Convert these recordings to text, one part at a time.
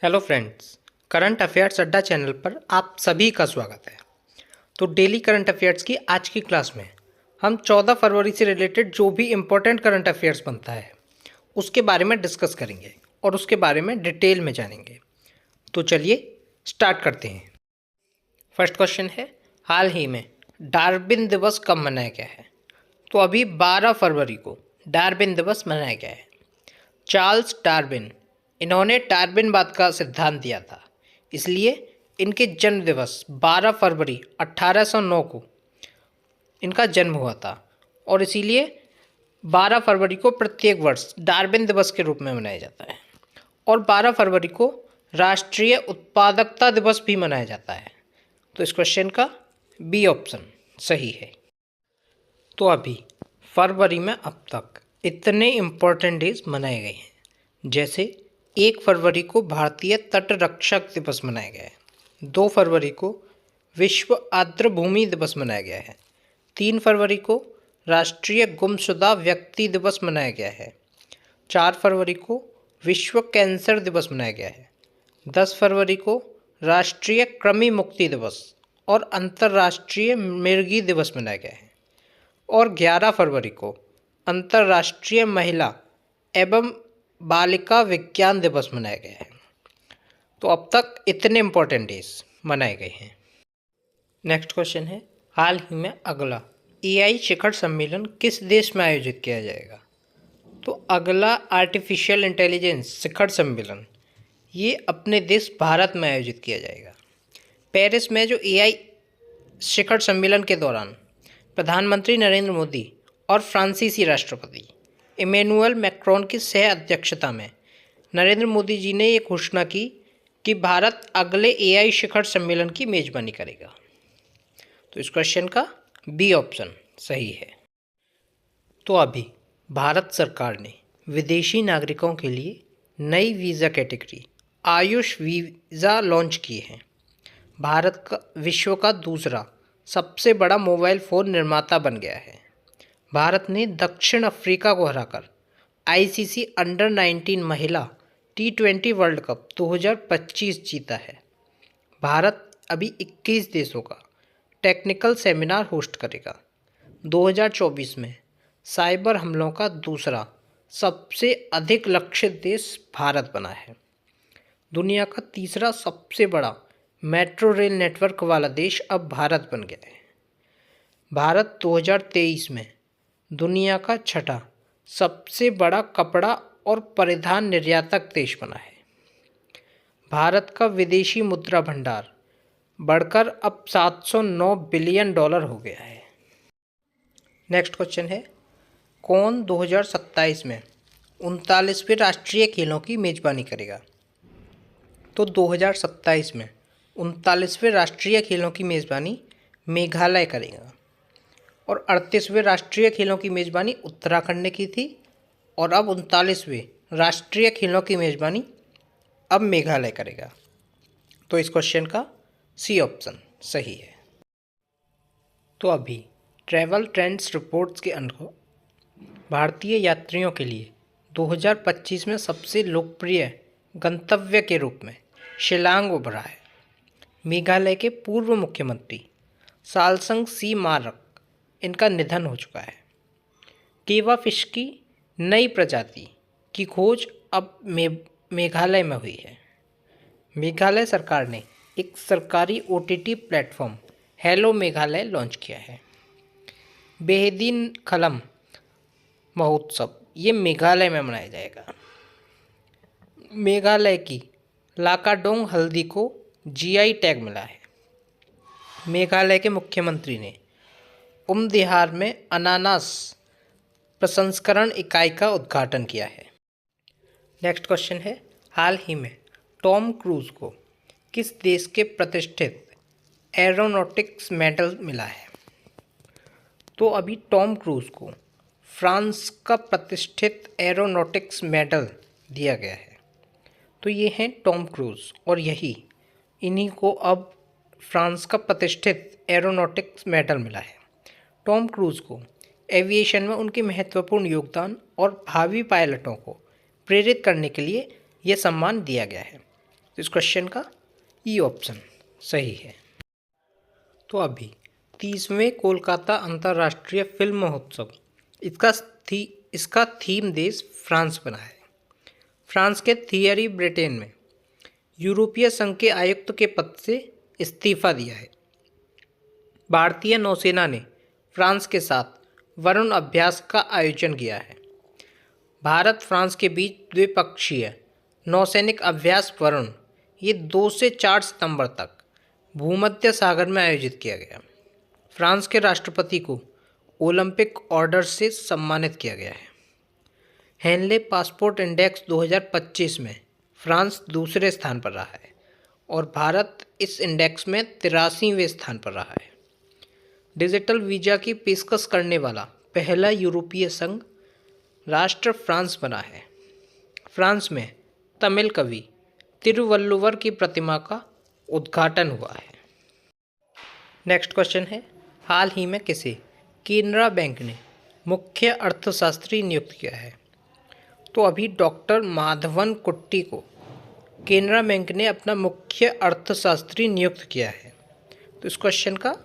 Hello friends, current affairs अड्डा channel पर आप सभी का स्वागत है। तो डेली करंट अफेयर्स की आज की क्लास में हम 14 फरवरी से रिलेटेड जो भी इम्पोर्टेंट करंट अफेयर्स बनता है उसके बारे में डिस्कस करेंगे और उसके बारे में डिटेल में जानेंगे। तो चलिए स्टार्ट करते हैं। फर्स्ट क्वेश्चन है, हाल ही में डार्विन दिवस कब मनाया गया है? तो अभी 12 फरवरी को डार्विन दिवस मनाया गया है। चार्ल्स डार्विन, इन्होंने डार्विनवाद का सिद्धांत दिया था, इसलिए इनके जन्म दिवस 12 फरवरी 1809 को इनका जन्म हुआ था और इसीलिए 12 फरवरी को प्रत्येक वर्ष डार्विन दिवस के रूप में मनाया जाता है। और 12 फरवरी को राष्ट्रीय उत्पादकता दिवस भी मनाया जाता है। तो इस क्वेश्चन का बी ऑप्शन सही है। तो अभी फरवरी में अब तक इतने इम्पोर्टेंट डेज मनाए गए हैं, जैसे 1 फरवरी को भारतीय तटरक्षक दिवस मनाया गया है, 2 फरवरी को विश्व आर्द्रभूमि दिवस मनाया गया है, 3 फरवरी को राष्ट्रीय गुमशुदा व्यक्ति दिवस मनाया गया है, 4 फरवरी को विश्व कैंसर दिवस मनाया गया है, 10 फरवरी को राष्ट्रीय कृमि मुक्ति दिवस और अंतर्राष्ट्रीय मिर्गी दिवस मनाया गया है और 11 फरवरी को अंतर्राष्ट्रीय महिला एवं बालिका विज्ञान दिवस मनाया गया है। तो अब तक इतने इम्पोर्टेंट डेज मनाए गए हैं। नेक्स्ट क्वेश्चन है, हाल ही में अगला एआई शिखर सम्मेलन किस देश में आयोजित किया जाएगा? तो अगला आर्टिफिशियल इंटेलिजेंस शिखर सम्मेलन ये अपने देश भारत में आयोजित किया जाएगा। पेरिस में जो एआई शिखर सम्मेलन के दौरान प्रधानमंत्री नरेंद्र मोदी और फ्रांसीसी राष्ट्रपति इमैनुअल मैक्रोन की सह अध्यक्षता में नरेंद्र मोदी जी ने ये घोषणा की कि भारत अगले एआई शिखर सम्मेलन की मेजबानी करेगा। तो इस क्वेश्चन का बी ऑप्शन सही है। तो अभी भारत सरकार ने विदेशी नागरिकों के लिए नई visa category Ayush visa launch किए हैं। भारत का विश्व का दूसरा सबसे बड़ा मोबाइल फ़ोन निर्माता बन गया है। भारत ने दक्षिण अफ्रीका को हराकर आईसीसी अंडर 19 महिला T20 वर्ल्ड कप 2025 जीता है। भारत अभी 21 देशों का टेक्निकल सेमिनार होस्ट करेगा। 2024 में साइबर हमलों का दूसरा सबसे अधिक लक्षित देश भारत बना है। दुनिया का तीसरा सबसे बड़ा मेट्रो रेल नेटवर्क वाला देश अब भारत बन गया है। भारत 2023 में दुनिया का छठा सबसे बड़ा कपड़ा और परिधान निर्यातक देश बना है। भारत का विदेशी मुद्रा भंडार बढ़कर अब $709 बिलियन हो गया है। नेक्स्ट क्वेश्चन है, कौन 2027 में 39वें राष्ट्रीय खेलों की मेजबानी करेगा? तो 2027 में 39वें राष्ट्रीय खेलों की मेजबानी मेघालय करेगा और 38वें राष्ट्रीय खेलों की मेज़बानी उत्तराखंड ने की थी और अब 39वें राष्ट्रीय खेलों की मेज़बानी अब मेघालय करेगा। तो इस क्वेश्चन का सी ऑप्शन सही है। तो अभी ट्रैवल ट्रेंड्स रिपोर्ट्स के अनुसार भारतीय यात्रियों के लिए 2025 में सबसे लोकप्रिय गंतव्य के रूप में शिलांग उभरा है। मेघालय के पूर्व मुख्यमंत्री सालसंग सी मारक इनका निधन हो चुका है। केवा फिश की नई प्रजाति की खोज अब मेघालय में हुई है। मेघालय सरकार ने एक सरकारी OTT platform hello Meghalaya launch किया है। बेहदीन खलम महोत्सव ये मेघालय में मनाया जाएगा। मेघालय की लाकाडोंग हल्दी को GI टैग मिला है। मेघालय के मुख्यमंत्री ने उमदिहार में अनानास प्रसंस्करण इकाई का उद्घाटन किया है। नेक्स्ट क्वेश्चन है, हाल ही में टॉम क्रूज को किस देश के प्रतिष्ठित एरोनॉटिक्स मेडल मिला है? तो अभी टॉम क्रूज को फ्रांस का प्रतिष्ठित एरोनॉटिक्स मेडल दिया गया है। तो ये हैं टॉम क्रूज और इन्हीं को अब फ्रांस का प्रतिष्ठित एरोनॉटिक्स मेडल मिला है। टॉम क्रूज को एविएशन में उनके महत्वपूर्ण योगदान और भावी पायलटों को प्रेरित करने के लिए यह सम्मान दिया गया है। तो इस क्वेश्चन का ई ऑप्शन सही है। तो अभी 30वें कोलकाता अंतर्राष्ट्रीय फिल्म महोत्सव इसका थीम देश फ्रांस बना है। फ्रांस के थियरी ब्रिटेन में यूरोपीय संघ के आयुक्त के पद से इस्तीफा दिया है। भारतीय नौसेना ने फ्रांस के साथ वरुण अभ्यास का आयोजन किया है। भारत फ्रांस के बीच द्विपक्षीय नौसैनिक अभ्यास वरुण ये 2 से 4 सितंबर तक भूमध्य सागर में आयोजित किया गया। फ्रांस के राष्ट्रपति को ओलंपिक ऑर्डर से सम्मानित किया गया है। हेनले पासपोर्ट इंडेक्स 2025 में फ्रांस दूसरे स्थान पर रहा है और भारत इस इंडेक्स में 83वें स्थान पर रहा है। डिजिटल वीज़ा की पेशकश करने वाला पहला यूरोपीय संघ राष्ट्र फ्रांस बना है। फ्रांस में तमिल कवि तिरुवल्लुवर की प्रतिमा का उद्घाटन हुआ है। नेक्स्ट क्वेश्चन है, हाल ही में किसे केनरा बैंक ने मुख्य अर्थशास्त्री नियुक्त किया है? तो अभी डॉक्टर माधवन कुट्टी को केनरा बैंक ने अपना मुख्य अर्थशास्त्री नियुक्त किया है। तो इस क्वेश्चन का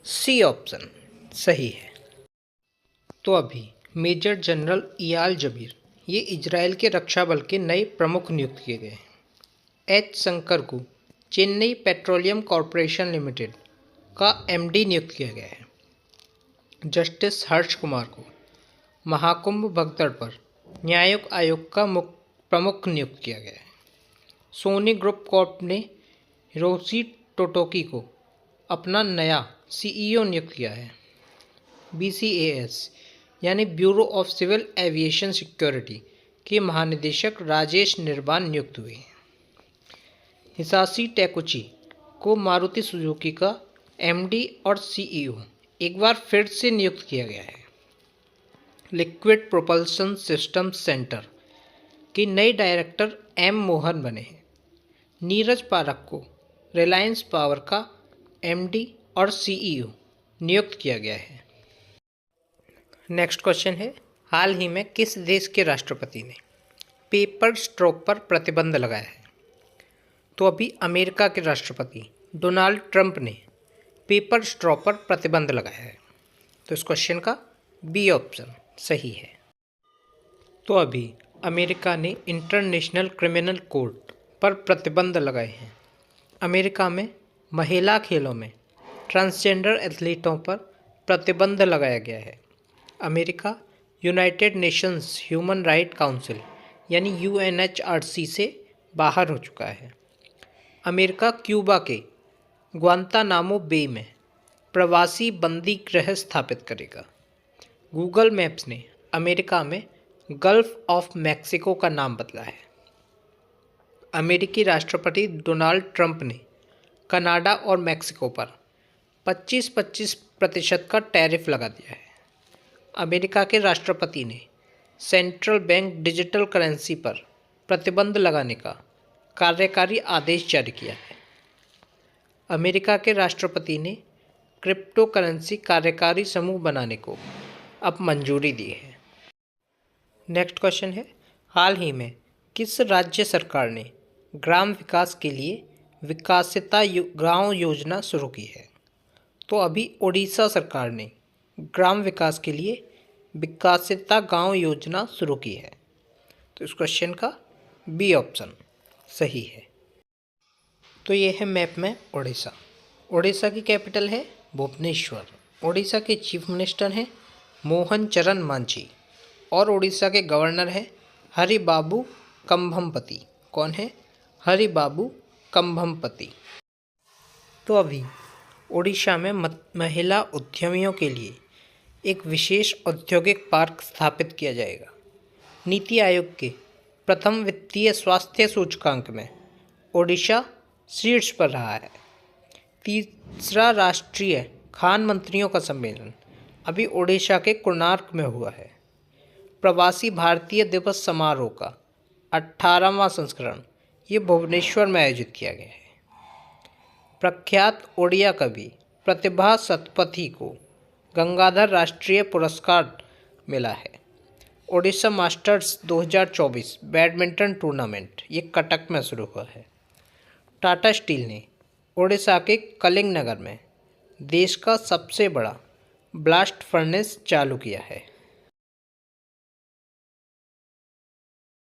सी ऑप्शन सही है। तो अभी मेजर जनरल इयाल जबीर ये इजराइल के रक्षा बल के नए प्रमुख नियुक्त किए गए हैं। एच शंकर को चेन्नई पेट्रोलियम कॉरपोरेशन लिमिटेड का एमडी नियुक्त किया गया है। जस्टिस हर्ष कुमार को महाकुंभ भगदड़ पर न्यायिक आयोग का प्रमुख नियुक्त किया गया है। सोनी ग्रुप कॉर्प ने हिरोशी टोटोकी को अपना नया सीईओ नियुक्त किया है। बीसीएएस यानी Bureau of Civil Aviation Security के महानिदेशक राजेश निर्वाण नियुक्त हुए हैं। हिसाशी टेकुची को मारुति सुजुकी का एमडी और सीईओ एक बार फिर से नियुक्त किया गया है। लिक्विड प्रोपल्शन सिस्टम सेंटर के नए डायरेक्टर एम मोहन बने हैं। नीरज पारक को रिलायंस पावर का एमडी और सीईओ नियुक्त किया गया है। नेक्स्ट क्वेश्चन है, हाल ही में किस देश के राष्ट्रपति ने पेपर स्ट्रॉ पर प्रतिबंध लगाया है? तो अभी अमेरिका के राष्ट्रपति डोनाल्ड ट्रंप ने पेपर स्ट्रॉ पर प्रतिबंध लगाया है। तो इस क्वेश्चन का बी ऑप्शन सही है। तो अभी अमेरिका ने इंटरनेशनल क्रिमिनल कोर्ट पर प्रतिबंध लगाए हैं। अमेरिका में महिला खेलों में ट्रांसजेंडर एथलीटों पर प्रतिबंध लगाया गया है। America United Nations human right council यानी यूएनएचआरसी से बाहर हो चुका है। अमेरिका क्यूबा के ग्वांतानामो बे में प्रवासी बंदी गृह स्थापित करेगा। गूगल मैप्स ने अमेरिका में गल्फ ऑफ मैक्सिको का नाम बदला है। अमेरिकी राष्ट्रपति डोनाल्ड ट्रंप ने कनाडा और मैक्सिको पर 25% का टैरिफ लगा दिया है। अमेरिका के राष्ट्रपति ने सेंट्रल बैंक डिजिटल करेंसी पर प्रतिबंध लगाने का कार्यकारी आदेश जारी किया है। अमेरिका के राष्ट्रपति ने क्रिप्टो करेंसी कार्यकारी समूह बनाने को अब मंजूरी दी है। नेक्स्ट क्वेश्चन है, हाल ही में किस राज्य सरकार ने ग्राम विकास के लिए विकासिता गांव योजना शुरू की है? तो अभी ओडिशा सरकार ने ग्राम विकास के लिए विकासिता गांव योजना शुरू की है। तो इस क्वेश्चन का बी ऑप्शन सही है। तो ये है मैप में ओडिशा। ओडिशा की कैपिटल है भुवनेश्वर। ओडिशा के चीफ मिनिस्टर हैं मोहन चरण मांझी और ओडिशा के गवर्नर हैं हरिबाबू कंभमपति। कौन है? हरिबाबू कंभमपति। तो अभी ओडिशा में महिला उद्यमियों के लिए एक विशेष औद्योगिक पार्क स्थापित किया जाएगा। नीति आयोग के प्रथम वित्तीय स्वास्थ्य सूचकांक में ओडिशा शीर्ष पर रहा है। तीसरा राष्ट्रीय खान मंत्रियों का सम्मेलन अभी ओडिशा के कोणार्क में हुआ है। प्रवासी भारतीय दिवस समारोह का 18वां संस्करण ये भुवनेश्वर में आयोजित किया गया है। प्रख्यात ओडिया कवि प्रतिभा सतपथी को गंगाधर राष्ट्रीय पुरस्कार मिला है। ओडिशा मास्टर्स 2024 बैडमिंटन टूर्नामेंट ये कटक में शुरू हुआ है। टाटा स्टील ने उड़ीसा के कलिंग नगर में देश का सबसे बड़ा ब्लास्ट फर्नेस चालू किया है।